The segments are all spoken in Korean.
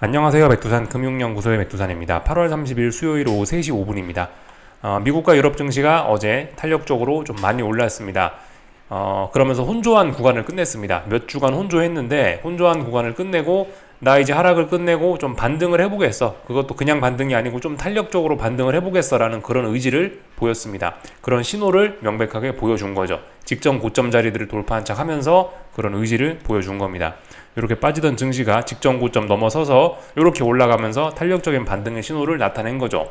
안녕하세요. 백두산 금융연구소의 백두산입니다. 8월 30일 수요일 오후 3시 5분입니다. 미국과 유럽 증시가 어제 탄력적으로 좀 많이 올랐습니다. 그러면서 혼조한 구간을 끝냈습니다. 몇 주간 혼조했는데 혼조한 구간을 끝내고 나 이제 하락을 끝내고 좀 반등을 해보겠어. 그것도 그냥 반등이 아니고 좀 탄력적으로 반등을 해보겠어라는 그런 의지를 보였습니다. 그런 신호를 명백하게 보여준 거죠. 직전 고점 자리들을 돌파한 척 하면서 그런 의지를 보여준 겁니다. 이렇게 빠지던 증시가 직전 고점 넘어서서 이렇게 올라가면서 탄력적인 반등의 신호를 나타낸 거죠.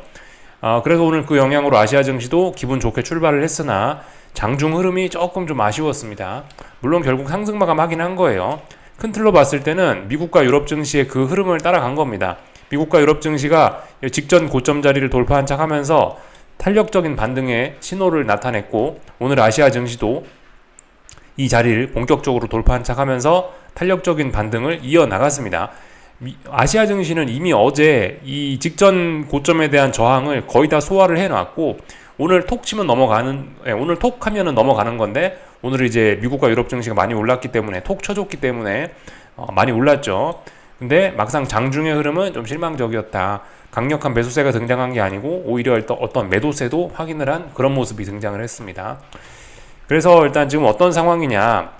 그래서 오늘 그 영향으로 아시아 증시도 기분 좋게 출발을 했으나 장중 흐름이 조금 좀 아쉬웠습니다. 물론 결국 상승 마감하긴 한 거예요. 큰 틀로 봤을 때는 미국과 유럽 증시의 그 흐름을 따라간 겁니다. 미국과 유럽 증시가 직전 고점 자리를 돌파한 척 하면서 탄력적인 반등의 신호를 나타냈고, 오늘 아시아 증시도 이 자리를 본격적으로 돌파한 척 하면서 탄력적인 반등을 이어나갔습니다. 아시아 증시는 이미 어제 이 직전 고점에 대한 저항을 거의 다 소화를 해놨고, 오늘 톡 치면 오늘 톡 하면은 넘어가는 건데, 오늘 이제 미국과 유럽 증시가 많이 올랐기 때문에, 톡 쳐줬기 때문에 많이 올랐죠. 근데 막상 장중의 흐름은 좀 실망적이었다. 강력한 매수세가 등장한 게 아니고 오히려 어떤 매도세도 확인을 한 그런 모습이 등장을 했습니다. 그래서 일단 지금 어떤 상황이냐,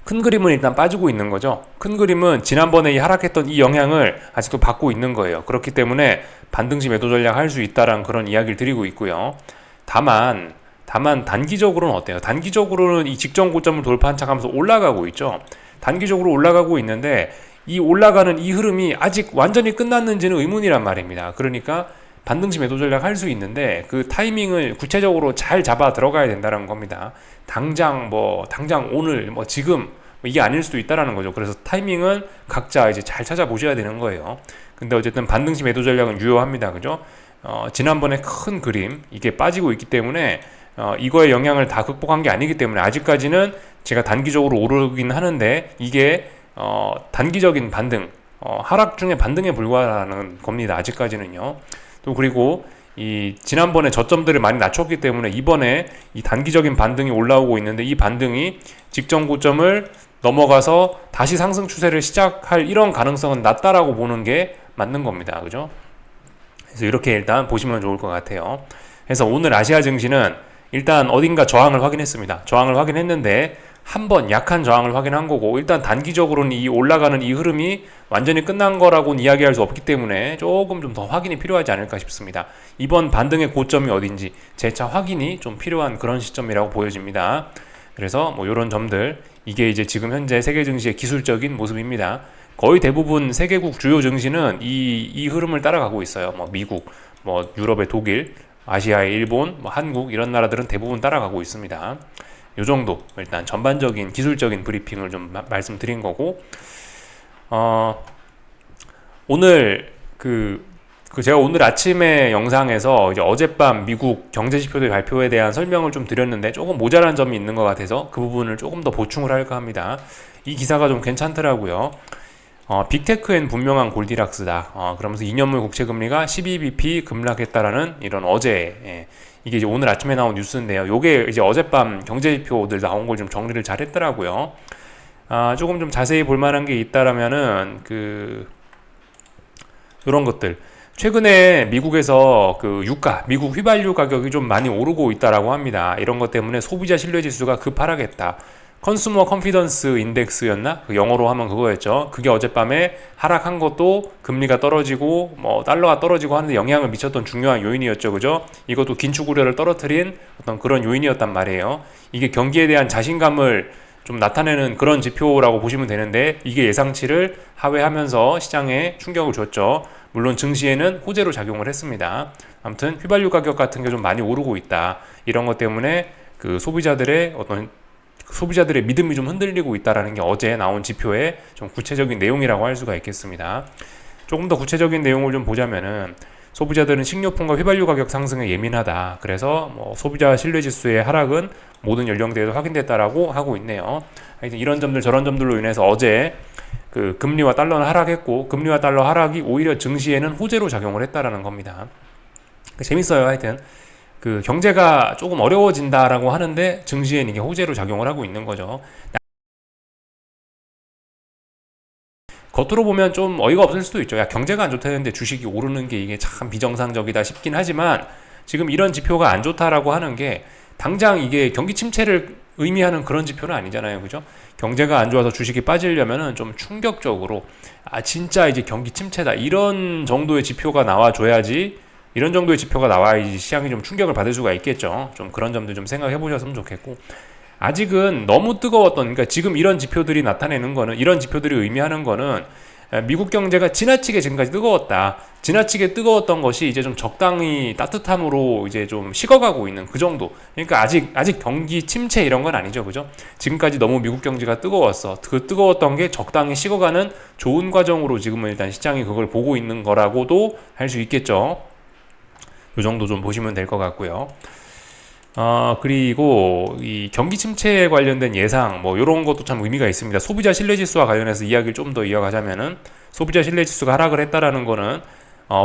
큰 그림은 일단 빠지고 있는 거죠. 큰 그림은 지난번에 이 하락했던 이 영향을 아직도 받고 있는 거예요. 그렇기 때문에 반등시 매도 전략 할 수 있다라는 그런 이야기를 드리고 있고요. 다만 단기적으로는 어때요? 단기적으로는 이 직전 고점을 돌파한 척 하면서 올라가고 있죠. 단기적으로 올라가고 있는데 이 올라가는 이 흐름이 아직 완전히 끝났는지는 의문이란 말입니다. 그러니까 반등시 매도 전략 할 수 있는데 그 타이밍을 구체적으로 잘 잡아 들어가야 된다는 겁니다. 당장 오늘 지금 이게 아닐 수도 있다라는 거죠. 그래서 타이밍은 각자 이제 잘 찾아보셔야 되는 거예요. 근데 어쨌든 반등시 매도 전략은 유효합니다. 그죠? 지난번에 큰 그림 이게 빠지고 있기 때문에 이거의 영향을 다 극복한 게 아니기 때문에 아직까지는 제가 단기적으로 오르긴 하는데 이게 단기적인 반등, 하락 중에 반등에 불과하는 겁니다. 아직까지는요. 또 그리고 이 지난번에 저점들을 많이 낮췄기 때문에 이번에 이 단기적인 반등이 올라오고 있는데 이 반등이 직전 고점을 넘어가서 다시 상승 추세를 시작할 이런 가능성은 낮다라고 보는 게 맞는 겁니다. 그죠? 그래서 이렇게 일단 보시면 좋을 것 같아요. 그래서 오늘 아시아 증시는 일단 어딘가 저항을 확인했습니다. 저항을 확인했는데 한번 약한 저항을 확인한 거고, 일단 단기적으로는 이 올라가는 이 흐름이 완전히 끝난 거라고는 이야기할 수 없기 때문에 조금 좀 더 확인이 필요하지 않을까 싶습니다. 이번 반등의 고점이 어딘지 재차 확인이 좀 필요한 그런 시점이라고 보여집니다. 그래서 이런 점들, 이게 이제 지금 현재 세계 증시의 기술적인 모습입니다. 거의 대부분 세계국 주요 증시는 이 흐름을 따라가고 있어요. 미국, 유럽의 독일, 아시아의 일본, 한국 이런 나라들은 대부분 따라가고 있습니다. 요 정도 일단 전반적인 기술적인 브리핑을 좀 말씀드린 거고, 오늘 제가 오늘 아침에 영상에서 이제 어젯밤 미국 경제 지표들 발표에 대한 설명을 좀 드렸는데 조금 모자란 점이 있는 것 같아서 그 부분을 조금 더 보충을 할까 합니다. 이 기사가 좀 괜찮더라고요. 빅테크엔 분명한 골디락스다. 그러면서 2년물 국채금리가 12bp 급락했다라는 이런 이게 이제 오늘 아침에 나온 뉴스인데요. 요게 이제 어젯밤 경제지표들 나온 걸 좀 정리를 잘 했더라고요. 조금 좀 자세히 볼 만한 게 있다라면은, 이런 것들. 최근에 미국에서 미국 휘발유 가격이 좀 많이 오르고 있다라고 합니다. 이런 것 때문에 소비자 신뢰 지수가 급하락했다. 컨슈머 컨피던스 인덱스였나? 영어로 하면 그거였죠. 그게 어젯밤에 하락한 것도 금리가 떨어지고 달러가 떨어지고 하는데 영향을 미쳤던 중요한 요인이었죠. 그죠? 이것도 긴축 우려를 떨어뜨린 어떤 그런 요인이었단 말이에요. 이게 경기에 대한 자신감을 좀 나타내는 그런 지표라고 보시면 되는데, 이게 예상치를 하회하면서 시장에 충격을 줬죠. 물론 증시에는 호재로 작용을 했습니다. 아무튼 휘발유 가격 같은 게 좀 많이 오르고 있다. 이런 것 때문에 소비자들의 믿음이 좀 흔들리고 있다라는 게 어제 나온 지표의 좀 구체적인 내용이라고 할 수가 있겠습니다. 조금 더 구체적인 내용을 좀 보자면은, 소비자들은 식료품과 휘발유 가격 상승에 예민하다. 그래서 소비자 신뢰지수의 하락은 모든 연령대에도 확인됐다라고 하고 있네요. 하여튼 이런 점들 저런 점들로 인해서 어제 금리와 달러는 하락했고, 금리와 달러 하락이 오히려 증시에는 호재로 작용을 했다라는 겁니다. 재밌어요. 하여튼 경제가 조금 어려워진다라고 하는데 증시엔 이게 호재로 작용을 하고 있는 거죠. 겉으로 보면 좀 어이가 없을 수도 있죠. 야, 경제가 안 좋다는데 주식이 오르는 게 이게 참 비정상적이다 싶긴 하지만 지금 이런 지표가 안 좋다라고 하는 게 당장 이게 경기 침체를 의미하는 그런 지표는 아니잖아요. 그죠? 경제가 안 좋아서 주식이 빠지려면은 좀 충격적으로 진짜 이제 경기 침체다 이런 정도의 지표가 나와줘야지, 이런 정도의 지표가 나와야지 시장이 좀 충격을 받을 수가 있겠죠. 좀 그런 점들 좀 생각해 보셨으면 좋겠고, 아직은 너무 뜨거웠던, 그러니까 지금 이런 지표들이 나타내는 거는, 이런 지표들이 의미하는 거는 미국 경제가 지나치게 지금까지 뜨거웠다, 지나치게 뜨거웠던 것이 이제 좀 적당히 따뜻함으로 이제 좀 식어가고 있는 그 정도. 그러니까 아직 경기 침체 이런 건 아니죠. 그죠? 지금까지 너무 미국 경제가 뜨거웠어. 그 뜨거웠던 게 적당히 식어가는 좋은 과정으로 지금은 일단 시장이 그걸 보고 있는 거라고도 할 수 있겠죠. 이 정도 좀 보시면 될 것 같고요. 그리고 이 경기 침체에 관련된 예상 뭐 이런 것도 참 의미가 있습니다. 소비자 신뢰지수와 관련해서 이야기를 좀 더 이어가자면은, 소비자 신뢰지수가 하락을 했다라는 거는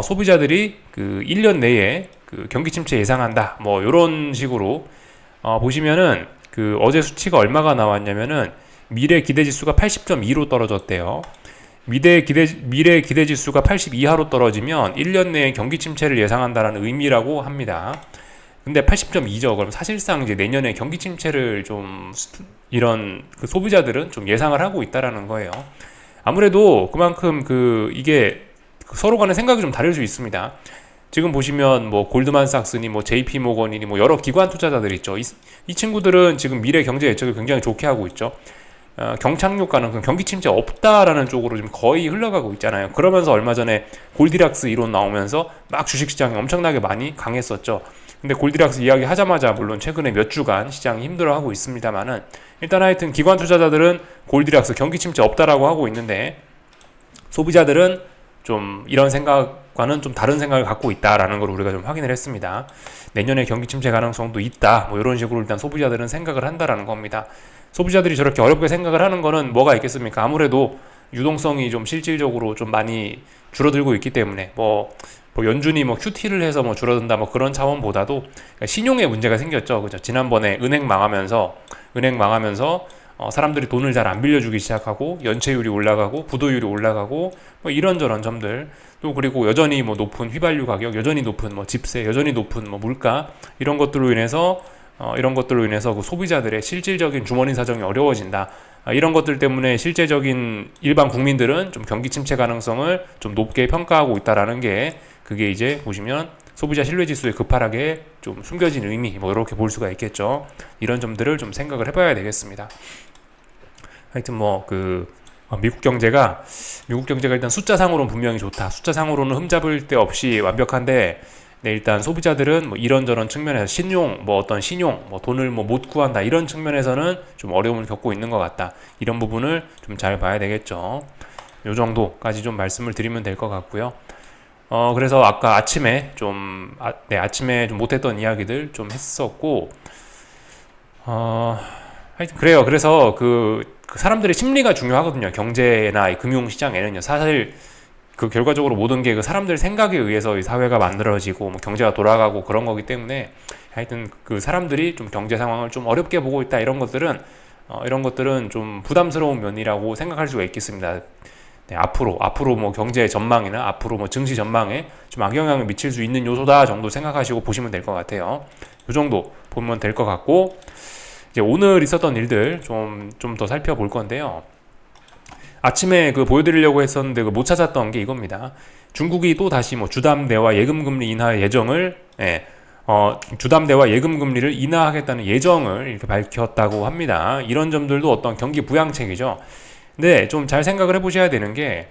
소비자들이 그 1년 내에 그 경기 침체 예상한다 뭐 이런 식으로 보시면은, 그 어제 수치가 얼마가 나왔냐면은 미래 기대지수가 80.2로 떨어졌대요. 미래 기대지수가 80 이하로 떨어지면 1년 내에 경기 침체를 예상한다라는 의미라고 합니다. 근데 80.2죠. 그럼 사실상 이제 내년에 경기 침체를 좀 이런 그 소비자들은 좀 예상을 하고 있다라는 거예요. 아무래도 그만큼 이게 서로 간의 생각이 좀 다를 수 있습니다. 지금 보시면 뭐 골드만삭스니 뭐 JP 모건이니 뭐 여러 기관 투자자들 있죠. 이 친구들은 지금 미래 경제 예측을 굉장히 좋게 하고 있죠. 경착륙 가능성, 경기 침체 없다라는 쪽으로 지금 거의 흘러가고 있잖아요. 그러면서 얼마 전에 골디락스 이론 나오면서 막 주식시장이 엄청나게 많이 강했었죠. 근데 골디락스 이야기 하자마자 물론 최근에 몇 주간 시장이 힘들어하고 있습니다만은, 일단 하여튼 기관 투자자들은 골디락스 경기 침체 없다라고 하고 있는데, 소비자들은 좀 이런 생각과는 좀 다른 생각을 갖고 있다라는 걸 우리가 좀 확인을 했습니다. 내년에 경기 침체 가능성도 있다 뭐 이런 식으로 일단 소비자들은 생각을 한다라는 겁니다. 소비자들이 저렇게 어렵게 생각을 하는 거는 뭐가 있겠습니까? 아무래도 유동성이 좀 실질적으로 좀 많이 줄어들고 있기 때문에, 뭐 연준이 뭐 QT를 해서 뭐 줄어든다 뭐 그런 차원보다도 신용에 문제가 생겼죠. 그죠? 지난번에 은행 망하면서 사람들이 돈을 잘 안 빌려주기 시작하고 연체율이 올라가고 부도율이 올라가고 뭐 이런저런 점들, 또 그리고 여전히 뭐 높은 휘발유 가격, 여전히 높은 뭐 집세, 여전히 높은 뭐 물가, 이런 것들로 인해서 그 소비자들의 실질적인 주머니 사정이 어려워진다. 이런 것들 때문에 실제적인 일반 국민들은 좀 경기 침체 가능성을 좀 높게 평가하고 있다라는 게, 그게 이제 보시면 소비자 신뢰지수에 급하게 좀 숨겨진 의미 뭐 이렇게 볼 수가 있겠죠. 이런 점들을 좀 생각을 해봐야 되겠습니다. 하여튼 뭐 미국 경제가 일단 숫자상으로는 분명히 좋다. 숫자상으로는 흠잡을 데 없이 완벽한데, 네, 일단 소비자들은 뭐 이런저런 측면에서 신용, 뭐 돈을 뭐 못 구한다 이런 측면에서는 좀 어려움을 겪고 있는 것 같다. 이런 부분을 좀 잘 봐야 되겠죠. 요 정도까지 좀 말씀을 드리면 될 것 같고요. 그래서 아까 아침에 좀 못했던 이야기들 좀 했었고, 하여튼 그래요. 그래서 그 사람들의 심리가 중요하거든요. 경제나 금융시장에는요. 사실 결과적으로 모든 게 그 사람들 생각에 의해서 이 사회가 만들어지고 뭐 경제가 돌아가고 그런 거기 때문에, 하여튼 그 사람들이 좀 경제 상황을 좀 어렵게 보고 있다, 이런 것들은 좀 부담스러운 면이라고 생각할 수가 있겠습니다. 네, 앞으로 뭐 경제 전망이나 앞으로 뭐 증시 전망에 좀 악영향을 미칠 수 있는 요소다 정도 생각하시고 보시면 될 것 같아요. 이 정도 보면 될 것 같고, 이제 오늘 있었던 일들 좀 더 살펴볼 건데요. 아침에 보여드리려고 했었는데 못 찾았던 게 이겁니다. 중국이 또 다시 뭐 주담대와 예금금리 인하 예정을, 주담대와 예금금리를 인하하겠다는 예정을 이렇게 밝혔다고 합니다. 이런 점들도 어떤 경기 부양책이죠. 근데 좀 잘 생각을 해보셔야 되는 게,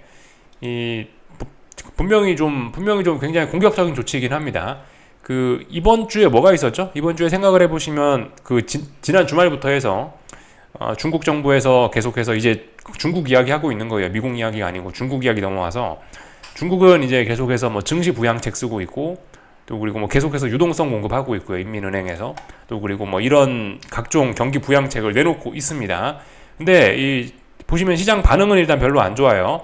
분명히 좀 굉장히 공격적인 조치이긴 합니다. 이번 주에 뭐가 있었죠? 이번 주에 생각을 해보시면 지난 주말부터 해서 중국 정부에서 계속해서 이제 중국 이야기 하고 있는 거예요. 미국 이야기가 아니고 중국 이야기 넘어와서, 중국은 이제 계속해서 뭐 증시 부양책 쓰고 있고, 또 그리고 뭐 계속해서 유동성 공급하고 있고요. 인민은행에서. 또 그리고 뭐 이런 각종 경기 부양책을 내놓고 있습니다. 근데 보시면 시장 반응은 일단 별로 안 좋아요.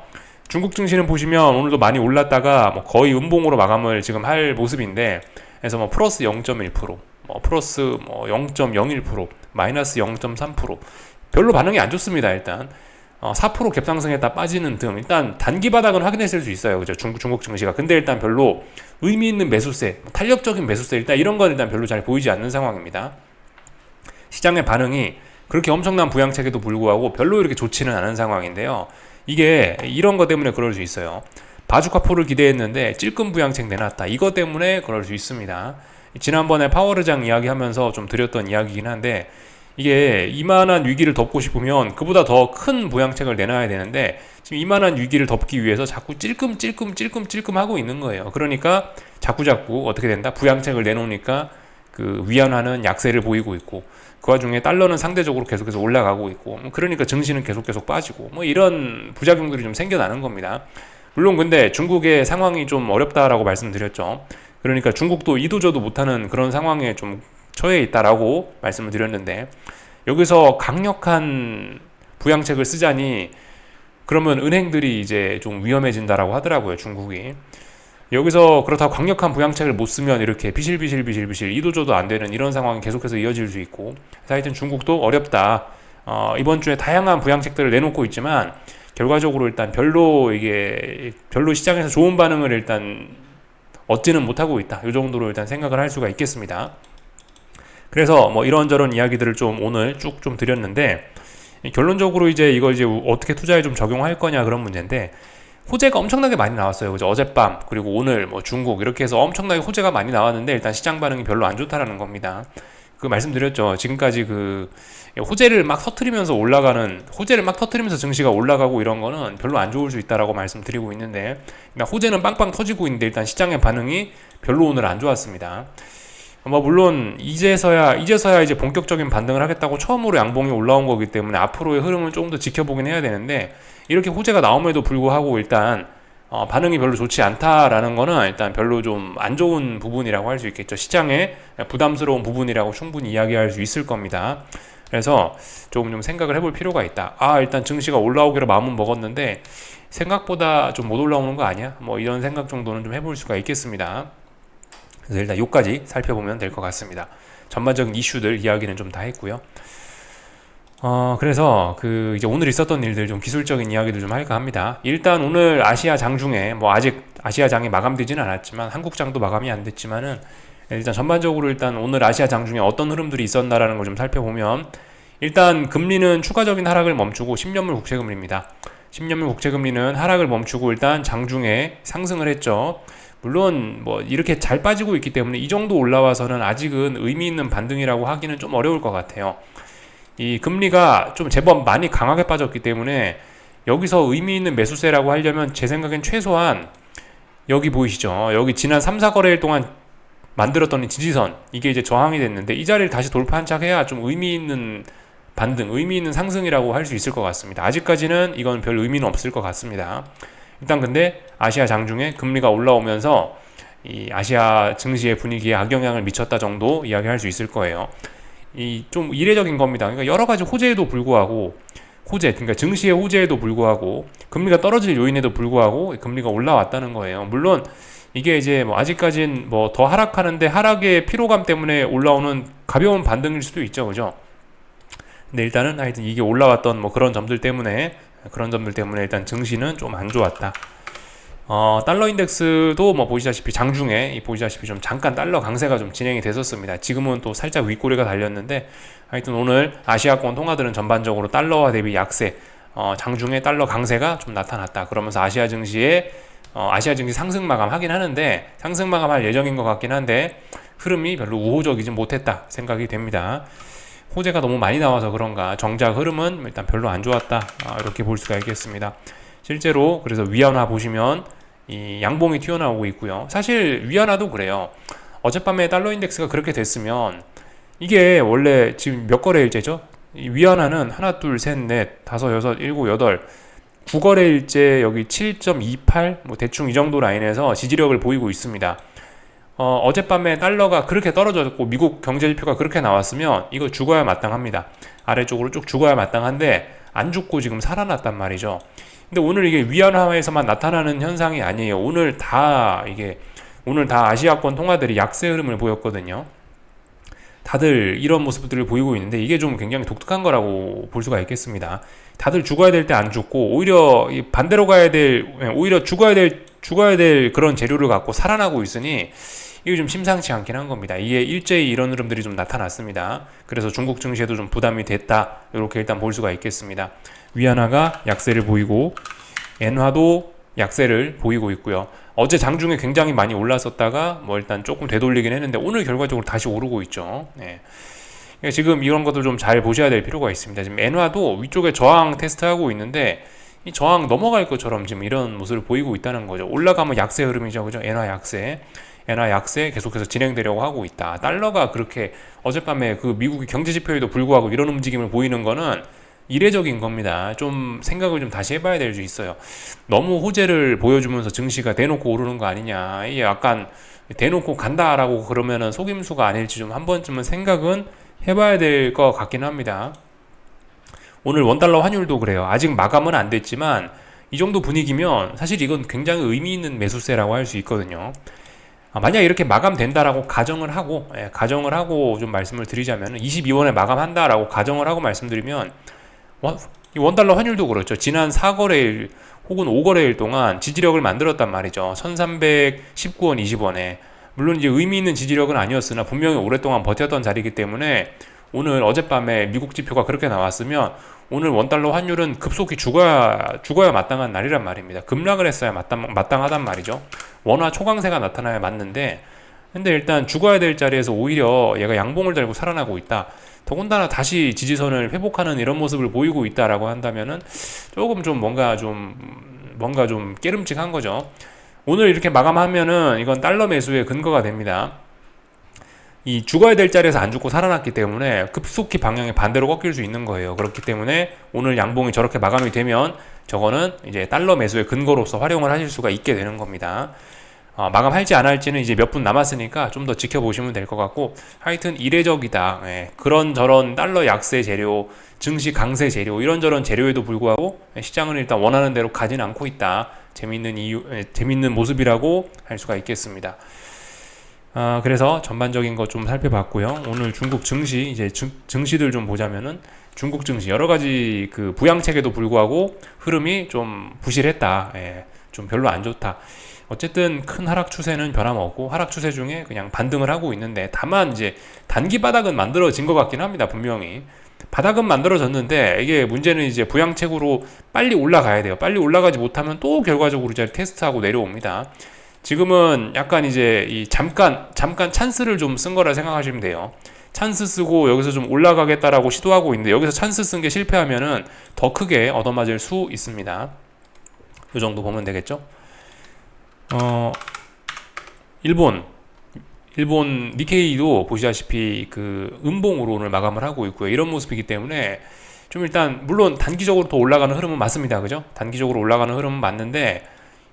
중국 증시는 보시면 오늘도 많이 올랐다가 뭐 거의 음봉으로 마감을 지금 할 모습인데, 그래서 뭐 플러스 0.1%, 뭐 플러스 뭐 0.01%, 마이너스 0.3%, 별로 반응이 안 좋습니다. 일단 4% 갭상승했다 빠지는 등 일단 단기 바닥은 확인했을 수 있어요. 그죠? 중국 증시가. 근데 일단 별로 의미 있는 매수세, 탄력적인 매수세 일단 이런 건 일단 별로 잘 보이지 않는 상황입니다. 시장의 반응이 그렇게 엄청난 부양책에도 불구하고 별로 이렇게 좋지는 않은 상황인데요. 이게 이런 것 때문에 그럴 수 있어요. 바주카포를 기대했는데 찔끔 부양책 내놨다. 이것 때문에 그럴 수 있습니다. 지난번에 파월의장 이야기하면서 좀 드렸던 이야기이긴 한데 이게 이만한 위기를 덮고 싶으면 그보다 더 큰 부양책을 내놔야 되는데 지금 이만한 위기를 덮기 위해서 자꾸 찔끔 하고 있는 거예요. 그러니까 자꾸 어떻게 된다? 부양책을 내놓으니까 그 위안화는 약세를 보이고 있고 그 와중에 달러는 상대적으로 계속해서 올라가고 있고 그러니까 증시는 계속 빠지고 뭐 이런 부작용들이 좀 생겨나는 겁니다. 물론 근데 중국의 상황이 좀 어렵다라고 말씀드렸죠. 그러니까 중국도 이도저도 못하는 그런 상황에 좀 처해 있다라고 말씀을 드렸는데 여기서 강력한 부양책을 쓰자니 그러면 은행들이 이제 좀 위험해진다라고 하더라고요. 중국이. 여기서 그렇다고 강력한 부양책을 못 쓰면 이렇게 비실비실 이도저도 안 되는 이런 상황이 계속해서 이어질 수 있고 하여튼 중국도 어렵다. 이번 주에 다양한 부양책들을 내놓고 있지만 결과적으로 일단 별로 시장에서 좋은 반응을 일단 얻지는 못하고 있다. 이 정도로 일단 생각을 할 수가 있겠습니다. 그래서 뭐 이런저런 이야기들을 좀 오늘 쭉 좀 드렸는데 결론적으로 이제 이걸 이제 어떻게 투자에 좀 적용할 거냐 그런 문제인데 호재가 엄청나게 많이 나왔어요. 그죠? 어젯밤 그리고 오늘 뭐 중국 이렇게 해서 엄청나게 호재가 많이 나왔는데 일단 시장 반응이 별로 안 좋다라는 겁니다. 그 말씀드렸죠. 지금까지 그 호재를 막 터트리면서 증시가 올라가고 이런 거는 별로 안 좋을 수 있다라고 말씀드리고 있는데 호재는 빵빵 터지고 있는데 일단 시장의 반응이 별로 오늘 안 좋았습니다. 뭐 물론 이제서야 이제 본격적인 반등을 하겠다고 처음으로 양봉이 올라온 거기 때문에 앞으로의 흐름은 조금 더 지켜보긴 해야 되는데 이렇게 호재가 나옴에도 불구하고 일단 반응이 별로 좋지 않다라는 거는 일단 별로 좀 안 좋은 부분이라고 할 수 있겠죠. 시장의 부담스러운 부분이라고 충분히 이야기할 수 있을 겁니다. 그래서 조금 좀 생각을 해볼 필요가 있다. 일단 증시가 올라오기로 마음은 먹었는데 생각보다 좀 못 올라오는 거 아니야? 뭐 이런 생각 정도는 좀 해볼 수가 있겠습니다. 그래서 일단 요까지 살펴보면 될 것 같습니다. 전반적인 이슈들 이야기는 좀 다 했고요. 그래서 이제 오늘 있었던 일들 좀 기술적인 이야기도 좀 할까 합니다. 일단 오늘 아시아 장중에 뭐 아직 아시아 장이 마감되지는 않았지만 한국 장도 마감이 안 됐지만은 일단 전반적으로 일단 오늘 아시아 장중에 어떤 흐름들이 있었나라는 걸 좀 살펴보면 일단 금리는 추가적인 하락을 멈추고 10년물 국채금리입니다. 10년물 국채금리는 하락을 멈추고 일단 장중에 상승을 했죠. 물론 뭐 이렇게 잘 빠지고 있기 때문에 이 정도 올라와서는 아직은 의미 있는 반등이라고 하기는 좀 어려울 것 같아요. 이 금리가 좀 제법 많이 강하게 빠졌기 때문에 여기서 의미 있는 매수세라고 하려면 제 생각엔 최소한 여기 보이시죠? 여기 지난 3, 4거래일 동안 만들었던 이 지지선 이게 이제 저항이 됐는데 이 자리를 다시 돌파한 척 해야 좀 의미 있는 반등, 의미 있는 상승이라고 할 수 있을 것 같습니다. 아직까지는 이건 별 의미는 없을 것 같습니다. 일단 근데 아시아 장중에 금리가 올라오면서 이 아시아 증시의 분위기에 악영향을 미쳤다 정도 이야기할 수 있을 거예요. 이 좀 이례적인 겁니다. 그러니까 여러 가지 호재에도 불구하고 그러니까 증시의 호재에도 불구하고 금리가 떨어질 요인에도 불구하고 금리가 올라왔다는 거예요. 물론 이게 이제 뭐 아직까진 뭐 더 하락하는데 하락의 피로감 때문에 올라오는 가벼운 반등일 수도 있죠, 그죠? 근데 일단은 하여튼 이게 올라왔던 뭐 그런 점들 때문에 일단 증시는 좀 안 좋았다. 달러 인덱스도 뭐 보시다시피 장중에 좀 잠깐 달러 강세가 좀 진행이 됐었습니다. 지금은 또 살짝 윗꼬리가 달렸는데 하여튼 오늘 아시아권 통화들은 전반적으로 달러와 대비 약세, 장중에 달러 강세가 좀 나타났다. 그러면서 아시아 증시 상승 마감하긴 하는데 상승 마감할 예정인 것 같긴 한데 흐름이 별로 우호적이지 못했다 생각이 됩니다. 호재가 너무 많이 나와서 그런가 정작 흐름은 일단 별로 안 좋았다. 이렇게 볼 수가 있겠습니다. 실제로 그래서 위안화 보시면 이 양봉이 튀어나오고 있고요. 사실 위안화도 그래요. 어젯밤에 달러 인덱스가 그렇게 됐으면 이게 원래 지금 몇 거래일째죠? 이 위안화는 하나, 둘, 셋, 넷, 다섯, 여섯, 일곱, 여덟 9거래일째 여기 7.28 뭐 대충 이 정도 라인에서 지지력을 보이고 있습니다. 어젯밤에 달러가 그렇게 떨어졌고 미국 경제지표가 그렇게 나왔으면 이거 죽어야 마땅합니다. 아래쪽으로 쭉 죽어야 마땅한데 안 죽고 지금 살아났단 말이죠. 근데 오늘 이게 위안화에서만 나타나는 현상이 아니에요. 오늘 다 아시아권 통화들이 약세 흐름을 보였거든요. 다들 이런 모습들을 보이고 있는데 이게 좀 굉장히 독특한 거라고 볼 수가 있겠습니다. 다들 죽어야 될 때 안 죽고 오히려 반대로 가야 될, 오히려 죽어야 될 그런 재료를 갖고 살아나고 있으니 이게 좀 심상치 않긴 한 겁니다. 이게 일제히 이런 흐름들이 좀 나타났습니다. 그래서 중국 증시에도 좀 부담이 됐다. 이렇게 일단 볼 수가 있겠습니다. 위안화가 약세를 보이고 엔화도 약세를 보이고 있고요. 어제 장중에 굉장히 많이 올랐었다가 뭐 일단 조금 되돌리긴 했는데 오늘 결과적으로 다시 오르고 있죠. 네. 그러니까 지금 이런 것도 좀 잘 보셔야 될 필요가 있습니다. 지금 엔화도 위쪽에 저항 테스트하고 있는데 이 저항 넘어갈 것처럼 지금 이런 모습을 보이고 있다는 거죠. 올라가면 약세 흐름이죠. 그죠? 엔화 약세 계속해서 진행되려고 하고 있다. 달러가 그렇게 어젯밤에 그 미국의 경제 지표에도 불구하고 이런 움직임을 보이는 거는 이례적인 겁니다. 좀 생각을 좀 다시 해봐야 될 수 있어요. 너무 호재를 보여주면서 증시가 대놓고 오르는 거 아니냐. 이게 약간 대놓고 간다라고 그러면은 속임수가 아닐지 좀 한 번쯤은 생각은 해봐야 될 것 같긴 합니다. 오늘 원달러 환율도 그래요. 아직 마감은 안 됐지만 이 정도 분위기면 사실 이건 굉장히 의미 있는 매수세라고 할 수 있거든요. 만약 이렇게 마감된다라고 가정을 하고 좀 말씀을 드리자면 22원에 마감한다라고 가정을 하고 말씀드리면 이 원달러 환율도 그렇죠. 지난 4거래일 혹은 5거래일 동안 지지력을 만들었단 말이죠. 1319원 20원에 물론 이제 의미 있는 지지력은 아니었으나 분명히 오랫동안 버텼던 자리이기 때문에 오늘 어젯밤에 미국 지표가 그렇게 나왔으면 오늘 원달러 환율은 급속히 죽어야 마땅한 날이란 말입니다. 급락을 했어야 마땅하단 말이죠. 원화 초강세가 나타나야 맞는데 근데 일단 죽어야 될 자리에서 오히려 얘가 양봉을 달고 살아나고 있다. 더군다나 다시 지지선을 회복하는 이런 모습을 보이고 있다라고 한다면은 조금 좀 뭔가 좀 깨름직한 거죠. 오늘 이렇게 마감하면은 이건 달러 매수의 근거가 됩니다. 이 죽어야 될 자리에서 안 죽고 살아났기 때문에 급속히 방향이 반대로 꺾일 수 있는 거예요. 그렇기 때문에 오늘 양봉이 저렇게 마감이 되면 저거는 이제 달러 매수의 근거로서 활용을 하실 수가 있게 되는 겁니다. 마감할지 안 할지는 이제 몇 분 남았으니까 좀 더 지켜보시면 될 것 같고 하여튼 이례적이다. 그런 저런 달러 약세 재료, 증시 강세 재료 이런저런 재료에도 불구하고 시장은 일단 원하는 대로 가진 않고 있다. 재밌는 모습이라고 할 수가 있겠습니다. 그래서 전반적인 것 좀 살펴봤고요. 오늘 중국 증시 이제 증시들 좀 보자면은 중국 증시 여러 가지 그 부양책에도 불구하고 흐름이 좀 부실했다. 좀 별로 안 좋다. 어쨌든 큰 하락 추세는 변함없고 하락 추세 중에 그냥 반등을 하고 있는데 다만 이제 단기 바닥은 만들어진 것 같긴 합니다. 분명히 바닥은 만들어졌는데 이게 문제는 이제 부양책으로 빨리 올라가야 돼요. 빨리 올라가지 못하면 또 결과적으로 이제 테스트하고 내려옵니다. 지금은 약간 이제 이 잠깐 찬스를 좀 쓴 거라 생각하시면 돼요. 찬스 쓰고 여기서 좀 올라가겠다라고 시도하고 있는데 여기서 찬스 쓴 게 실패하면은 더 크게 얻어맞을 수 있습니다. 이 정도 보면 되겠죠? 일본 니케이도 보시다시피 그 음봉으로 오늘 마감을 하고 있고요. 이런 모습이기 때문에 좀 일단 물론 단기적으로 더 올라가는 흐름은 맞습니다. 그죠? 단기적으로 올라가는 흐름은 맞는데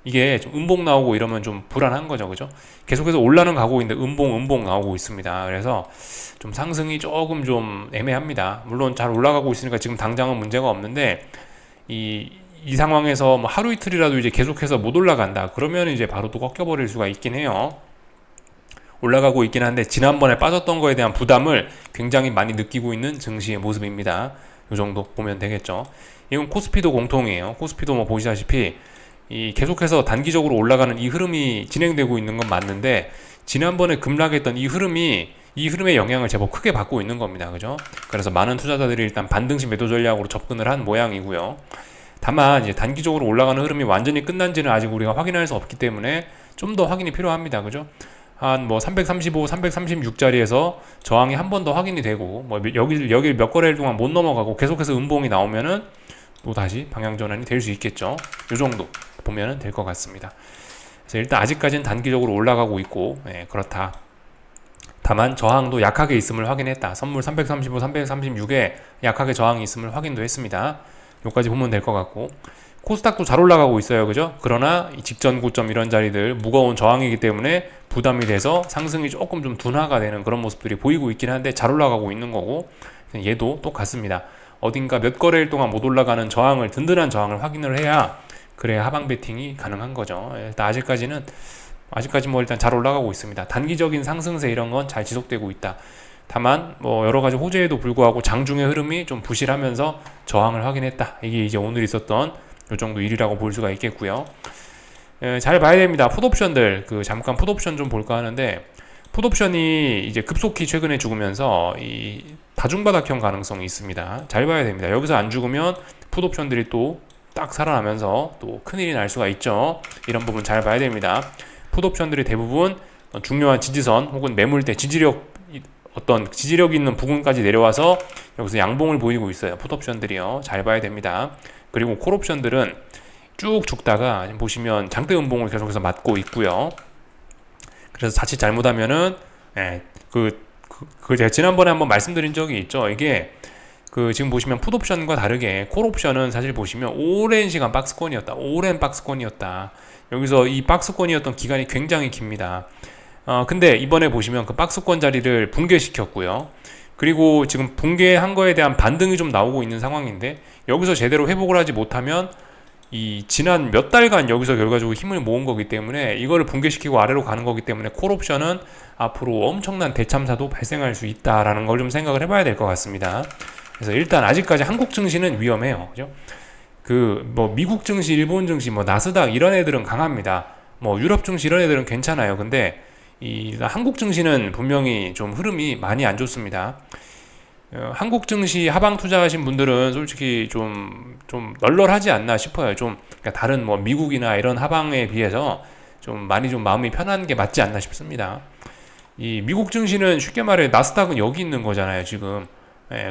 이게 좀 음봉 나오고 이러면 좀 불안한 거죠. 그죠? 계속해서 올라는 가고 있는데 음봉 나오고 있습니다. 그래서 좀 상승이 조금 좀 애매합니다. 물론 잘 올라가고 있으니까 지금 당장은 문제가 없는데 이 상황에서 뭐 하루 이틀이라도 이제 계속해서 못 올라간다. 그러면 이제 바로 또 꺾여버릴 수가 있긴 해요. 올라가고 있긴 한데 지난번에 빠졌던 거에 대한 부담을 굉장히 많이 느끼고 있는 증시의 모습입니다. 이 정도 보면 되겠죠. 이건 코스피도 공통이에요. 코스피도 뭐 보시다시피 이 계속해서 단기적으로 올라가는 이 흐름이 진행되고 있는 건 맞는데 지난번에 급락했던 이 흐름의 영향을 제법 크게 받고 있는 겁니다. 그죠? 그래서 많은 투자자들이 일단 반등식 매도 전략으로 접근을 한 모양이고요. 다만 이제 단기적으로 올라가는 흐름이 완전히 끝난지는 아직 우리가 확인할 수 없기 때문에 좀 더 확인이 필요합니다. 그죠? 한 뭐 335, 336자리에서 저항이 한 번 더 확인이 되고 뭐 여기 몇 거래일 동안 못 넘어가고 계속해서 음봉이 나오면은 또 다시 방향 전환이 될 수 있겠죠. 이 정도 보면은 될 것 같습니다. 그래서 일단 아직까지는 단기적으로 올라가고 있고 그렇다. 다만 저항도 약하게 있음을 확인했다. 선물 335, 336에 약하게 저항이 있음을 확인도 했습니다. 여기까지 보면 될 것 같고 코스닥도 잘 올라가고 있어요. 그죠? 그러나 이 직전 고점 이런 자리들 무거운 저항이기 때문에 부담이 돼서 상승이 조금 좀 둔화가 되는 그런 모습들이 보이고 있긴 한데 잘 올라가고 있는 거고 얘도 똑같습니다. 어딘가 몇 거래일 동안 못 올라가는 든든한 저항을 확인을 해야 그래야 하방 베팅이 가능한 거죠. 일단 아직까지 뭐 일단 잘 올라가고 있습니다. 단기적인 상승세 이런 건 잘 지속되고 있다. 다만 뭐 여러 가지 호재에도 불구하고 장중의 흐름이 좀 부실하면서 저항을 확인했다. 이게 이제 오늘 있었던 요 정도 일이라고 볼 수가 있겠고요. 잘 봐야 됩니다. 풋옵션들 잠깐 풋옵션 좀 볼까 하는데, 풋옵션이 이제 급속히 최근에 죽으면서 이 다중바닥형 가능성이 있습니다. 잘 봐야 됩니다. 여기서 안 죽으면 풋옵션들이 또 딱 살아나면서 또 큰일이 날 수가 있죠. 이런 부분 잘 봐야 됩니다. 풋옵션들이 대부분 중요한 지지선 혹은 매물대 어떤 지지력 있는 부분까지 내려와서 여기서 양봉을 보이고 있어요. 풋옵션들이요. 잘 봐야 됩니다. 그리고 콜옵션들은 쭉 죽다가 보시면 장대 음봉을 계속해서 맞고 있고요. 그래서 자칫 잘못하면은 제가 지난번에 한번 말씀드린 적이 있죠. 이게 지금 보시면 풋옵션과 다르게 콜옵션은 사실 보시면 오랜 시간 오랜 박스권이었다. 여기서 이 박스권이었던 기간이 굉장히 깁니다. 근데 이번에 보시면 그 박스권 자리를 붕괴시켰고요. 그리고 지금 붕괴한 거에 대한 반등이 좀 나오고 있는 상황인데, 여기서 제대로 회복을 하지 못하면 이 지난 몇 달간 여기서 결과적으로 힘을 모은 거기 때문에 이거를 붕괴시키고 아래로 가는 거기 때문에 콜옵션은 앞으로 엄청난 대참사도 발생할 수 있다라는 걸 좀 생각을 해봐야 될 것 같습니다. 그래서 일단 아직까지 한국 증시는 위험해요. 그죠? 뭐 미국 증시, 일본 증시, 뭐 나스닥 이런 애들은 강합니다. 뭐 유럽 증시 이런 애들은 괜찮아요. 근데 이 한국 증시는 분명히 좀 흐름이 많이 안 좋습니다. 한국 증시 하방 투자하신 분들은 솔직히 좀 널널하지 않나 싶어요. 그러니까 다른 뭐 미국이나 이런 하방에 비해서 좀 마음이 편한 게 맞지 않나 싶습니다. 이 미국 증시는 쉽게 말해 나스닥은 여기 있는 거잖아요, 지금.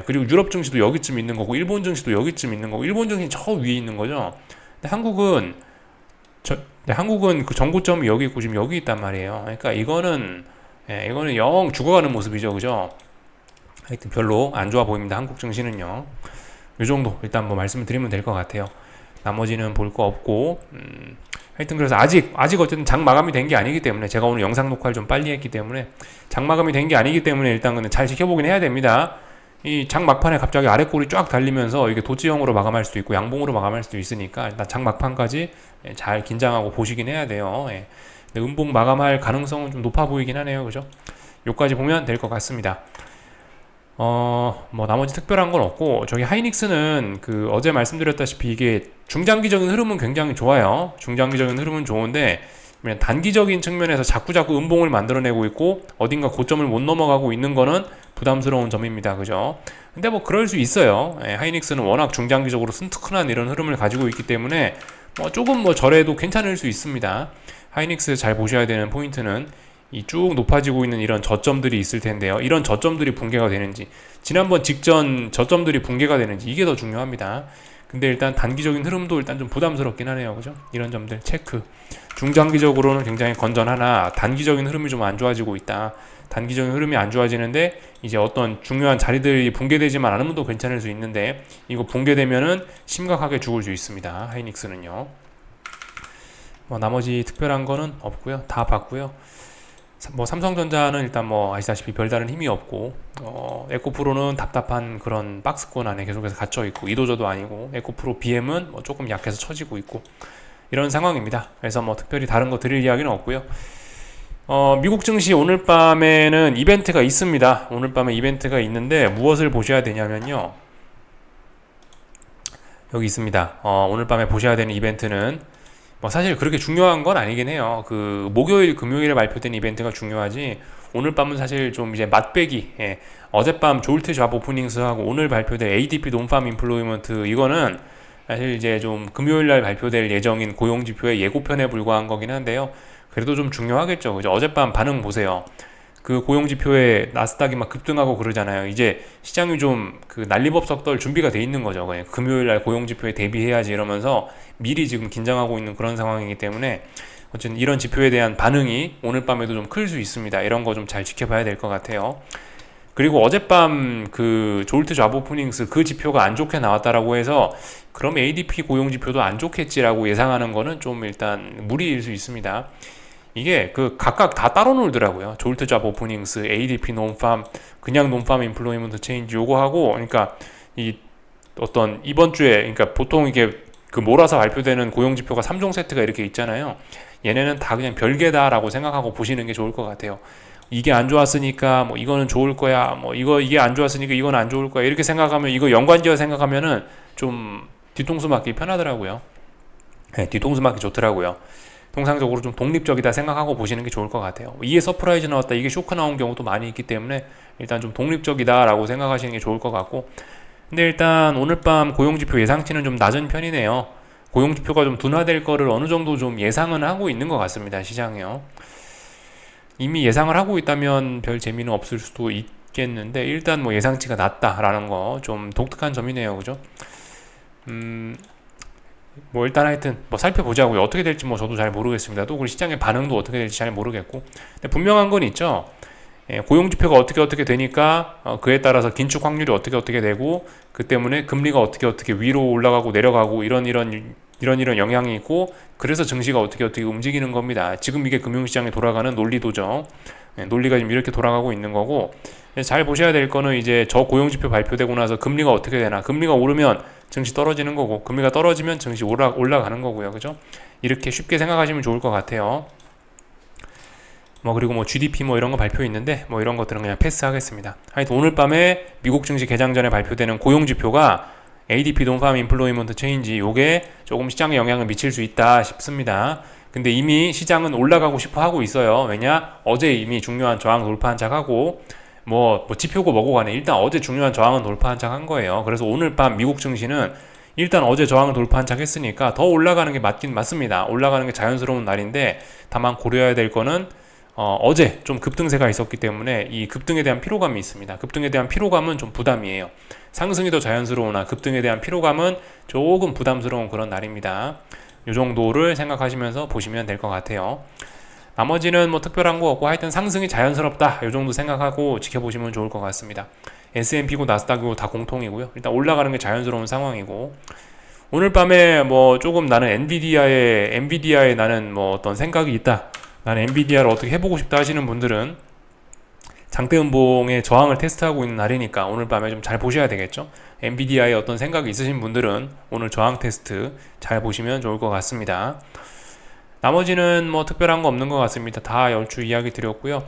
그리고 유럽 증시도 여기쯤 있는 거고, 일본 증시도 여기쯤 있는 거고, 일본 증시는 저 위에 있는 거죠. 근데 한국은 그 정고점이 여기 있고 지금 여기 있단 말이에요. 그러니까 이거는 영 죽어가는 모습이죠, 그죠? 하여튼 별로 안 좋아 보입니다. 한국 증시는요. 이 정도 일단 뭐 말씀을 드리면 될 것 같아요. 나머지는 볼 거 없고, 하여튼 그래서 아직 어쨌든 장 마감이 된 게 아니기 때문에, 제가 오늘 영상 녹화를 좀 빨리 했기 때문에 장 마감이 된 게 아니기 때문에 일단 근데 잘 지켜보긴 해야 됩니다. 이 장 막판에 갑자기 아래꼬리 쫙 달리면서 이게 도지형으로 마감할 수도 있고 양봉으로 마감할 수도 있으니까 일단 장 막판까지 잘 긴장하고 보시긴 해야 돼요. 근데 음봉 마감할 가능성은 좀 높아 보이긴 하네요, 그죠? 요까지 보면 될 것 같습니다. 뭐 나머지 특별한 건 없고, 저기 하이닉스는 어제 말씀드렸다시피 이게 중장기적인 흐름은 굉장히 좋아요. 중장기적인 흐름은 좋은데 그냥 단기적인 측면에서 자꾸 음봉을 만들어내고 있고 어딘가 고점을 못 넘어가고 있는 거는 부담스러운 점입니다, 그죠? 근데 뭐 그럴 수 있어요. 하이닉스는 워낙 중장기적으로 순특한 이런 흐름을 가지고 있기 때문에 조금 저래도 괜찮을 수 있습니다. 하이닉스 잘 보셔야 되는 포인트는 이 쭉 높아지고 있는 이런 저점들이 있을 텐데요. 이런 저점들이 붕괴가 되는지, 지난번 직전 저점들이 붕괴가 되는지, 이게 더 중요합니다. 근데 일단 단기적인 흐름도 일단 좀 부담스럽긴 하네요, 그죠? 이런 점들 체크. 중장기적으로는 굉장히 건전하나 단기적인 흐름이 좀 안 좋아지고 있다. 단기적인 흐름이 안 좋아지는데 이제 어떤 중요한 자리들이 붕괴되지만 않으면 또 괜찮을 수 있는데, 이거 붕괴되면은 심각하게 죽을 수 있습니다. 하이닉스는요. 뭐 나머지 특별한 거는 없고요. 다 봤고요. 뭐 삼성전자는 일단 뭐 아시다시피 별다른 힘이 없고, 에코프로는 답답한 그런 박스권 안에 계속해서 갇혀 있고, 이도저도 아니고, 에코프로 BM은 뭐 조금 약해서 처지고 있고, 이런 상황입니다. 그래서 뭐 특별히 다른 거 드릴 이야기는 없고요. 미국 증시 오늘 밤에는 이벤트가 있습니다. 오늘 밤에 이벤트가 있는데 무엇을 보셔야 되냐면요, 여기 있습니다. 오늘 밤에 보셔야 되는 이벤트는 뭐 사실 그렇게 중요한 건 아니긴 해요. 목요일, 금요일에 발표된 이벤트가 중요하지, 오늘 밤은 사실 좀 이제 맛배기, 어젯밤 졸트 잡 오프닝스하고 오늘 발표될 ADP 논팜 인플로이먼트, 이거는 사실 이제 좀 금요일날 발표될 예정인 고용지표의 예고편에 불과한 거긴 한데요. 그래도 좀 중요하겠죠, 그죠? 어젯밤 반응 보세요. 고용지표에 나스닥이 막 급등하고 그러잖아요. 이제 시장이 좀 난리법석들 준비가 돼 있는 거죠. 그냥 금요일날 고용지표에 대비해야지 이러면서 미리 지금 긴장하고 있는 그런 상황이기 때문에 어쨌든 이런 지표에 대한 반응이 오늘 밤에도 좀 클 수 있습니다. 이런 거 좀 잘 지켜봐야 될 것 같아요. 그리고 어젯밤 졸트 잡 오프닝스 지표가 안 좋게 나왔다라고 해서 그럼 ADP 고용지표도 안 좋겠지라고 예상하는 거는 좀 일단 무리일 수 있습니다. 이게 각각 다 따로 놀더라고요. 졸트 잡 오프닝스, ADP 논팜, 그냥 논팜 인플로이먼트 체인지 요거 하고, 그러니까 이 어떤 이번 주에, 그러니까 보통 이게 몰아서 발표되는 고용지표가 3종 세트가 이렇게 있잖아요. 얘네는 다 그냥 별개다라고 생각하고 보시는 게 좋을 것 같아요. 이게 안 좋았으니까 뭐 이거는 좋을 거야. 뭐 이게 안 좋았으니까 이건 안 좋을 거야. 이렇게 생각하면 이거 연관지어 생각하면은 좀 뒤통수 맞기 편하더라고요. 네, 뒤통수 맞기 좋더라고요. 통상적으로 좀 독립적이다 생각하고 보시는 게 좋을 것 같아요. 이게 서프라이즈 나왔다, 이게 쇼크 나온 경우도 많이 있기 때문에 일단 좀 독립적이다라고 생각하시는 게 좋을 것 같고, 근데 일단 오늘 밤 고용지표 예상치는 좀 낮은 편이네요. 고용지표가 좀 둔화될 거를 어느 정도 좀 예상은 하고 있는 것 같습니다. 시장이요. 이미 예상을 하고 있다면 별 재미는 없을 수도 있겠는데 일단 뭐 예상치가 낮다라는 거 좀 독특한 점이네요. 그죠? 뭐 일단 하여튼 뭐 살펴보자고요. 어떻게 될지 뭐 저도 잘 모르겠습니다. 또 그 시장의 반응도 어떻게 될지 잘 모르겠고, 근데 분명한 건 있죠. 고용지표가 어떻게 되니까 그에 따라서 긴축 확률이 어떻게 되고, 그 때문에 금리가 어떻게 위로 올라가고 내려가고 이런 영향이 있고, 그래서 증시가 어떻게 움직이는 겁니다. 지금 이게 금융시장에 돌아가는 논리도죠. 논리가 지금 이렇게 돌아가고 있는 거고, 잘 보셔야 될 거는 이제 저 고용지표 발표되고 나서 금리가 어떻게 되나. 금리가 오르면 증시 떨어지는 거고, 금리가 떨어지면 증시 올라가는 거고요. 그죠? 이렇게 쉽게 생각하시면 좋을 것 같아요. 뭐 그리고 뭐 GDP 뭐 이런 거 발표 있는데 뭐 이런 것들은 그냥 패스하겠습니다. 하여튼 오늘 밤에 미국 증시 개장 전에 발표되는 고용지표가 ADP 논팜 인플로이먼트 체인지, 요게 조금 시장에 영향을 미칠 수 있다 싶습니다. 근데 이미 시장은 올라가고 싶어 하고 있어요. 왜냐? 어제 이미 중요한 저항 돌파한 착하고, 뭐 지표고 뭐고 간에 일단 어제 중요한 저항은 돌파한 착한 거예요. 그래서 오늘 밤 미국 증시는 일단 어제 저항을 돌파한 착 했으니까 더 올라가는 게 맞긴 맞습니다. 올라가는 게 자연스러운 날인데, 다만 고려해야 될 거는 어제 좀 급등세가 있었기 때문에 이 급등에 대한 피로감이 있습니다. 급등에 대한 피로감은 좀 부담이에요. 상승이 더 자연스러우나 급등에 대한 피로감은 조금 부담스러운 그런 날입니다. 이 정도를 생각하시면서 보시면 될 것 같아요. 나머지는 뭐 특별한 거 없고 하여튼 상승이 자연스럽다, 이 정도 생각하고 지켜보시면 좋을 것 같습니다. S&P고 나스닥이고 다 공통이고요. 일단 올라가는 게 자연스러운 상황이고, 오늘 밤에 뭐 조금 나는 엔비디아에 나는 뭐 어떤 생각이 있다, 나는 엔비디아를 어떻게 해보고 싶다 하시는 분들은 장대음봉의 저항을 테스트하고 있는 날이니까 오늘 밤에 좀 잘 보셔야 되겠죠. 엔비디아에 어떤 생각이 있으신 분들은 오늘 저항 테스트 잘 보시면 좋을 것 같습니다. 나머지는 뭐 특별한 거 없는 것 같습니다. 다 열주 이야기 드렸고요.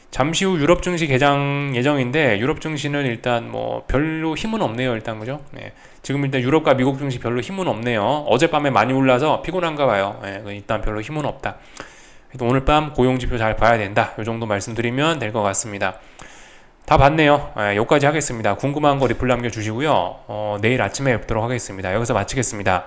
잠시 후 유럽 증시 개장 예정인데, 유럽 증시는 일단 뭐 별로 힘은 없네요. 일단 그죠? 네. 지금 일단 유럽과 미국 증시 별로 힘은 없네요. 어젯밤에 많이 올라서 피곤한가 봐요. 네. 일단 별로 힘은 없다. 오늘 밤 고용지표 잘 봐야 된다, 이 정도 말씀드리면 될 것 같습니다. 다 봤네요. 여기까지 하겠습니다. 궁금한 거 리플 남겨주시고요. 내일 아침에 뵙도록 하겠습니다. 여기서 마치겠습니다.